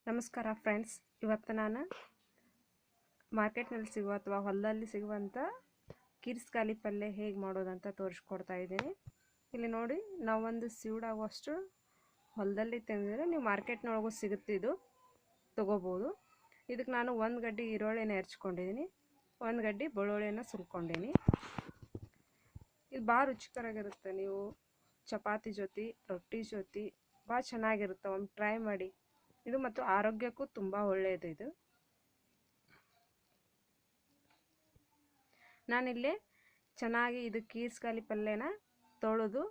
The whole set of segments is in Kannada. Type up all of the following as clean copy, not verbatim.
ನಮಸ್ಕಾರ ಫ್ರೆಂಡ್ಸ್, ಇವತ್ತು ನಾನು ಮಾರ್ಕೆಟ್ನಲ್ಲಿ ಸಿಗುವ ಅಥವಾ ಹೊಲದಲ್ಲಿ ಸಿಗುವಂಥ ಕಿರ್ಸ್ಕಾಲಿ ಪಲ್ಯ ಹೇಗೆ ಮಾಡೋದಂತ ತೋರಿಸ್ಕೊಡ್ತಾ ಇದ್ದೀನಿ. ಇಲ್ಲಿ ನೋಡಿ, ನಾವೊಂದು ಸೀಡಾಗುವಷ್ಟು ಹೊಲದಲ್ಲಿ ತಂದಿದ್ರೆ ನೀವು ಮಾರ್ಕೆಟ್ನೊಳಗೂ ಸಿಗುತ್ತೆ, ಇದು ತೊಗೋಬೋದು. ಇದಕ್ಕೆ ನಾನು ಒಂದು ಗಡ್ಡೆ ಈರುಳ್ಳಿನ ಹೆರ್ಚ್ಕೊಂಡಿದ್ದೀನಿ, ಒಂದು ಗಡ್ಡೆ ಬೆಳ್ಳುಳ್ಳಿನ ಸುಲ್ಕೊಂಡಿನಿ. ಇದು ಭಾಳ ರುಚಿಕರಾಗಿರುತ್ತೆ. ನೀವು ಚಪಾತಿ ಜೊತೆ, ರೊಟ್ಟಿ ಜೊತೆ ಭಾಳ ಚೆನ್ನಾಗಿರುತ್ತೆ. ಒಮ್ಮೆ ಟ್ರೈ ಮಾಡಿ. ಇದು ಮತ್ತು ಆರೋಗ್ಯಕ್ಕೂ ತುಂಬ ಒಳ್ಳೆಯದು. ಇದು ನಾನಿಲ್ಲಿ ಚೆನ್ನಾಗಿ ಇದು ಕಿರ್ಸ್ಕಾಲಿ ಪಲ್ಯನ ತೊಳೆದು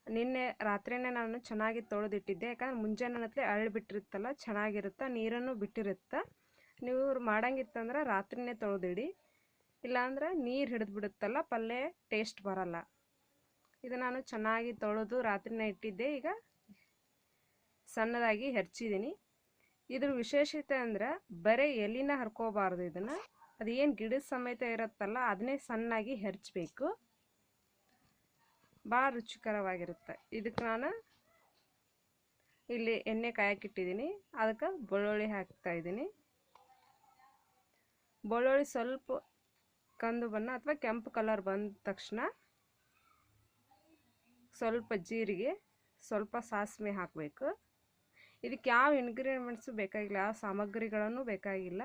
ನಿನ್ನೆ ರಾತ್ರಿನೇ ನಾನು ಚೆನ್ನಾಗಿ ತೊಳೆದಿಟ್ಟಿದ್ದೆ. ಯಾಕಂದ್ರೆ ಮುಂಜಾನೆ ಹೊತ್ತಲ್ಲಿ ಅರಳಿಬಿಟ್ಟಿರುತ್ತಲ್ಲ, ಚೆನ್ನಾಗಿರುತ್ತೆ, ನೀರನ್ನು ಬಿಟ್ಟಿರುತ್ತೆ. ನೀವು ಮಾಡಂಗಿತ್ತಂದ್ರೆ ರಾತ್ರಿನೇ ತೊಳೆದಿಡಿ, ಇಲ್ಲಾಂದ್ರೆ ನೀರು ಹಿಡಿದ್ಬಿಡುತ್ತಲ್ಲ, ಪಲ್ಯ ಟೇಸ್ಟ್ ಬರಲ್ಲ. ಇದು ನಾನು ಚೆನ್ನಾಗಿ ತೊಳೆದು ರಾತ್ರಿನೇ ಇಟ್ಟಿದ್ದೆ. ಈಗ ಸಣ್ಣದಾಗಿ ಹೆರ್ಚಿದ್ದೀನಿ. ಇದ್ರ ವಿಶೇಷತೆ ಅಂದ್ರೆ ಬರೀ ಎಲಿನ ಹರ್ಕೋಬಾರ್ದು. ಇದನ್ನು ಅದೇನು ಗಿಡದ ಸಮೇತ ಇರುತ್ತಲ್ಲ ಅದನ್ನೇ ಸಣ್ಣಾಗಿ ಹೆರ್ಚಬೇಕು. ಭಾಳ ರುಚಿಕರವಾಗಿರುತ್ತೆ. ಇದಕ್ಕೆ ನಾನು ಇಲ್ಲಿ ಎಣ್ಣೆ ಕಾಯಕ್ಕಿಟ್ಟಿದ್ದೀನಿ, ಅದಕ್ಕೆ ಬೆಳ್ಳುಳ್ಳಿ ಹಾಕ್ತಾಯಿದ್ದೀನಿ. ಬೆಳ್ಳುಳ್ಳಿ ಸ್ವಲ್ಪ ಕಂದು ಬಣ್ಣ ಅಥವಾ ಕೆಂಪು ಕಲರ್ ಬಂದ ತಕ್ಷಣ ಸ್ವಲ್ಪ ಜೀರಿಗೆ, ಸ್ವಲ್ಪ ಸಾಸಿವೆ ಹಾಕಬೇಕು. ಇದಕ್ಕೆ ಯಾವ ಇಂಗ್ರೀಡಿಯೆಂಟ್ಸು ಬೇಕಾಗಿಲ್ಲ, ಯಾವ ಸಾಮಗ್ರಿಗಳನ್ನು ಬೇಕಾಗಿಲ್ಲ.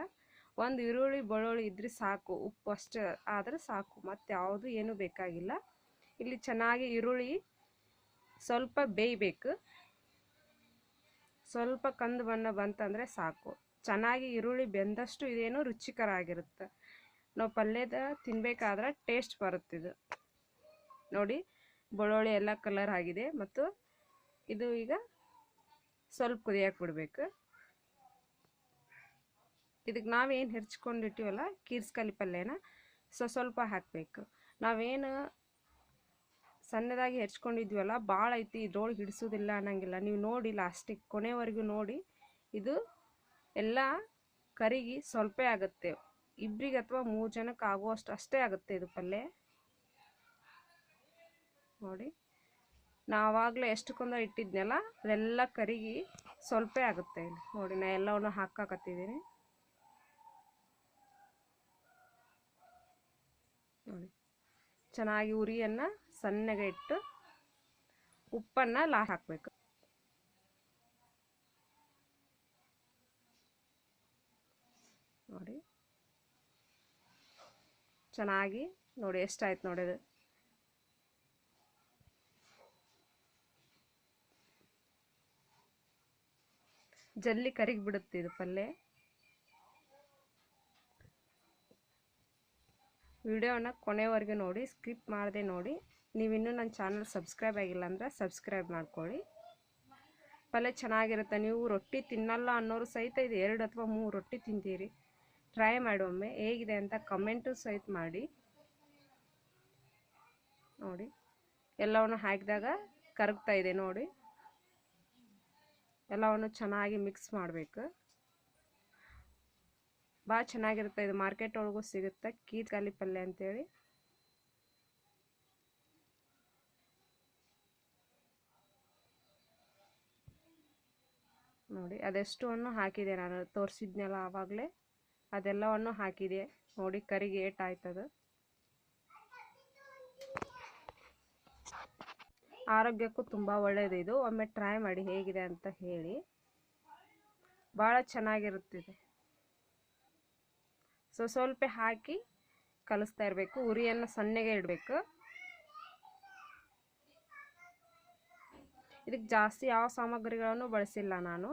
ಒಂದು ಈರುಳ್ಳಿ ಬೆಳ್ಳುಳ್ಳಿ ಇದ್ರೆ ಸಾಕು, ಉಪ್ಪು ಅಷ್ಟೇ ಆದರೆ ಸಾಕು, ಮತ್ತು ಯಾವುದು ಏನೂ ಬೇಕಾಗಿಲ್ಲ. ಇಲ್ಲಿ ಚೆನ್ನಾಗಿ ಈರುಳ್ಳಿ ಸ್ವಲ್ಪ ಬೇಯಬೇಕು. ಸ್ವಲ್ಪ ಕಂದು ಬಣ್ಣ ಬಂತಂದರೆ ಸಾಕು. ಚೆನ್ನಾಗಿ ಈರುಳ್ಳಿ ಬೆಂದಷ್ಟು ಇದೇನು ರುಚಿಕರ ಆಗಿರುತ್ತೆ. ನಾವು ಪಲ್ಯದ ತಿನ್ನಬೇಕಾದ್ರೆ ಟೇಸ್ಟ್ ಬರುತ್ತಿದ್ದು. ನೋಡಿ, ಬೆಳ್ಳುಳ್ಳಿ ಎಲ್ಲ ಕಲರ್ ಆಗಿದೆ ಮತ್ತು ಇದು ಈಗ ಸ್ವಲ್ಪ ಕುದಿಯಕ್ಕೆ ಬಿಡಬೇಕು. ಇದಕ್ಕೆ ನಾವೇನು ಹೆರ್ಚ್ಕೊಂಡಿರ್ತೀವಲ್ಲ ಕಿರ್ಸ್ಕಾಲಿ ಪಲ್ಯನ ಸ್ವಲ್ಪ ಹಾಕಬೇಕು. ನಾವೇನು ಸಣ್ಣದಾಗಿ ಹೆರ್ಚ್ಕೊಂಡಿದ್ವಲ್ಲ ಭಾಳ ಐತಿ, ಇದ್ರೊಳಗೆ ಹಿಡಿಸೋದಿಲ್ಲ ಅನ್ನಂಗಿಲ್ಲ. ನೀವು ನೋಡಿ ಲಾಸ್ಟಿಗೆ ಕೊನೆವರೆಗೂ ನೋಡಿ. ಇದು ಎಲ್ಲ ಕರಿಗಿ ಸ್ವಲ್ಪ ಆಗುತ್ತೆ, ಇಬ್ಬರಿಗೆ ಅಥವಾ 3 ಜನಕ್ಕೆ ಆಗುವಷ್ಟು ಅಷ್ಟೇ ಆಗುತ್ತೆ ಇದು ಪಲ್ಯ. ನೋಡಿ, ನಾವಾಗಲೇ ಎಷ್ಟು ಕೊಂದ ಇಟ್ಟಿದ್ನಲ್ಲ ಅದೆಲ್ಲ ಕರಿಗಿ ಸ್ವಲ್ಪ ಆಗುತ್ತೆ. ಇಲ್ಲಿ ನೋಡಿ, ನಾ ಎಲ್ಲವನ್ನು ಹಾಕಾಕತ್ತಿದ್ದೀನಿ. ನೋಡಿ, ಚೆನ್ನಾಗಿ ಉರಿಯನ್ನು ಸಣ್ಣಗೆ ಇಟ್ಟು ಉಪ್ಪನ್ನು ಹಾಕಬೇಕು. ನೋಡಿ, ಚೆನ್ನಾಗಿ ನೋಡಿ ಎಷ್ಟಾಯ್ತು ನೋಡಿ. ಅದು ಜಲ್ದಿ ಕರಿಗಿ ಬಿಡುತ್ತೆ ಇದು ಪಲ್ಯ. ವಿಡಿಯೋನ ಕೊನೆವರೆಗೂ ನೋಡಿ, ಸ್ಕಿಪ್ ಮಾಡದೆ ನೋಡಿ. ನೀವಿನ್ನೂ ನನ್ನ ಚಾನಲ್ ಸಬ್ಸ್ಕ್ರೈಬ್ ಆಗಿಲ್ಲ ಅಂದರೆ ಸಬ್ಸ್ಕ್ರೈಬ್ ಮಾಡ್ಕೊಳ್ಳಿ. ಪಲ್ಯ ಚೆನ್ನಾಗಿರುತ್ತೆ. ನೀವು ರೊಟ್ಟಿ ತಿನ್ನಲ್ಲ ಅನ್ನೋರು ಸಹಿತ ಇದು 2 ಅಥವಾ 3 ರೊಟ್ಟಿ ತಿಂತೀರಿ. ಟ್ರೈ ಮಾಡಿ ಒಮ್ಮೆ, ಹೇಗಿದೆ ಅಂತ ಕಮೆಂಟು ಸಹಿತ ಮಾಡಿ. ನೋಡಿ, ಎಲ್ಲವನ್ನು ಹಾಕಿದಾಗ ಕರಗ್ತಾ ಇದೆ. ನೋಡಿ, ಎಲ್ಲವನ್ನು ಚೆನ್ನಾಗಿ ಮಿಕ್ಸ್ ಮಾಡಬೇಕು. ಭಾಳ ಚೆನ್ನಾಗಿರುತ್ತೆ. ಇದು ಮಾರ್ಕೆಟ್ ಒಳಗೂ ಸಿಗುತ್ತೆ, ಕಿರ್ಸ್ಕಾಲಿ ಪಲ್ಯ ಅಂತೇಳಿ. ನೋಡಿ, ಅದೆಷ್ಟನ್ನು ಹಾಕಿದೆ, ನಾನು ತೋರಿಸಿದ್ನಲ್ಲ ಆವಾಗಲೇ, ಅದೆಲ್ಲವನ್ನು ಹಾಕಿದೆ. ನೋಡಿ, ಕರಿಗೆ ಏಟಾಯ್ತದು. ಆರೋಗ್ಯಕ್ಕೂ ತುಂಬ ಒಳ್ಳೆಯದು. ಇದು ಒಮ್ಮೆ ಟ್ರೈ ಮಾಡಿ, ಹೇಗಿದೆ ಅಂತ ಹೇಳಿ. ಭಾಳ ಚೆನ್ನಾಗಿರುತ್ತಿದೆ. ಸ್ವಲ್ಪ ಹಾಕಿ ಕಲಿಸ್ತಾ ಇರಬೇಕು. ಉರಿಯನ್ನು ಸಣ್ಣಗೆ ಇಡಬೇಕು. ಇದಕ್ಕೆ ಜಾಸ್ತಿ ಯಾವ ಸಾಮಗ್ರಿಗಳನ್ನು ಬಳಸಿಲ್ಲ ನಾನು.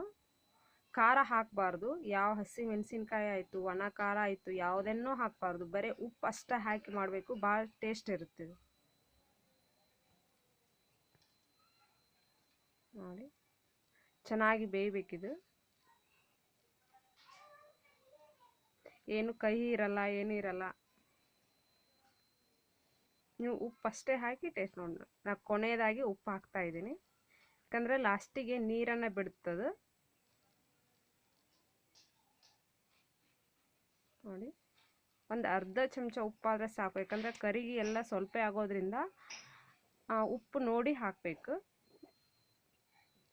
ಖಾರ ಹಾಕಬಾರ್ದು. ಯಾವ ಹಸಿ ಮೆಣಸಿನ್ಕಾಯಿ ಆಯಿತು, ಒಣ ಖಾರ ಆಯಿತು, ಯಾವುದನ್ನೂ ಹಾಕಬಾರ್ದು. ಬರೀ ಉಪ್ಪು ಅಷ್ಟೇ ಹಾಕಿ ಮಾಡಬೇಕು. ಭಾಳ ಟೇಸ್ಟ್ ಇರುತ್ತೆ. ನೋಡಿ, ಚೆನ್ನಾಗಿ ಬೇಯಬೇಕಿದು. ಏನು ಕಹಿ ಇರಲ್ಲ, ಏನೂ ಇರಲ್ಲ. ನೀವು ಉಪ್ಪು ಅಷ್ಟೇ ಹಾಕಿ ಟೇಸ್ಟ್ ನೋಡಿ. ನಾನು ಕೊನೆಯದಾಗಿ ಉಪ್ಪು ಹಾಕ್ತಾ ಇದ್ದೀನಿ, ಯಾಕಂದರೆ ಲಾಸ್ಟಿಗೆ ನೀರನ್ನು ಬಿಡುತ್ತದೆ. ನೋಡಿ, ಒಂದು ಅರ್ಧ ಚಮಚ ಉಪ್ಪಾದರೆ ಸಾಕು. ಯಾಕಂದರೆ ಕರಿಗೆ ಎಲ್ಲ ಸ್ವಲ್ಪ ಆಗೋದ್ರಿಂದ ಉಪ್ಪು ನೋಡಿ ಹಾಕಬೇಕು.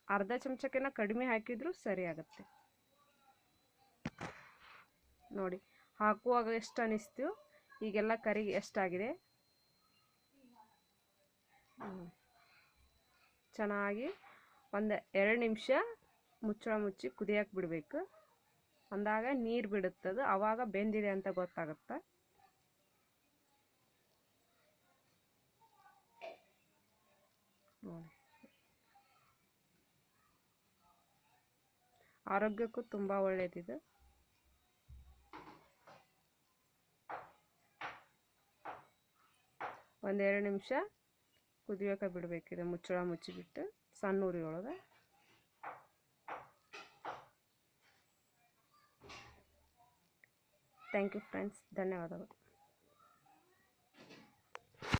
ಅರ್ಧ ಚಮಚಕ್ಕಿಂತ ಕಡಿಮೆ ಹಾಕಿದರೂ ಸರಿ ಆಗುತ್ತೆ. ನೋಡಿ ಹಾಕುವಾಗ ಎಷ್ಟು ಅನಿಸ್ತು, ಈಗೆಲ್ಲ ಕರಿಗೆ ಎಷ್ಟಾಗಿದೆ. ಚೆನ್ನಾಗಿ ಒಂದು 2 ನಿಮಿಷ ಮುಚ್ಚಳ ಮುಚ್ಚಿ ಕುದಿಯಕ್ಕೆ ಬಿಡಬೇಕು. ಅಂದಾಗ ನೀರು ಬಿಡುತ್ತದೆ, ಆವಾಗ ಬೆಂದಿದೆ ಅಂತ ಗೊತ್ತಾಗುತ್ತೆ. ನೋಡಿ, ಆರೋಗ್ಯಕ್ಕೂ ತುಂಬ ಒಳ್ಳೆಯದಿದೆ. ಒಂದು 2 ನಿಮಿಷ ಕುದಿಯೋಕೆ ಬಿಡಬೇಕಿದೆ, ಮುಚ್ಚಳ ಮುಚ್ಚಿಬಿಟ್ಟು ಸಣ್ಣ ಉರಿ ಒಳಗೆ. ಥ್ಯಾಂಕ್ ಯು ಫ್ರೆಂಡ್ಸ್, ಧನ್ಯವಾದಗಳು.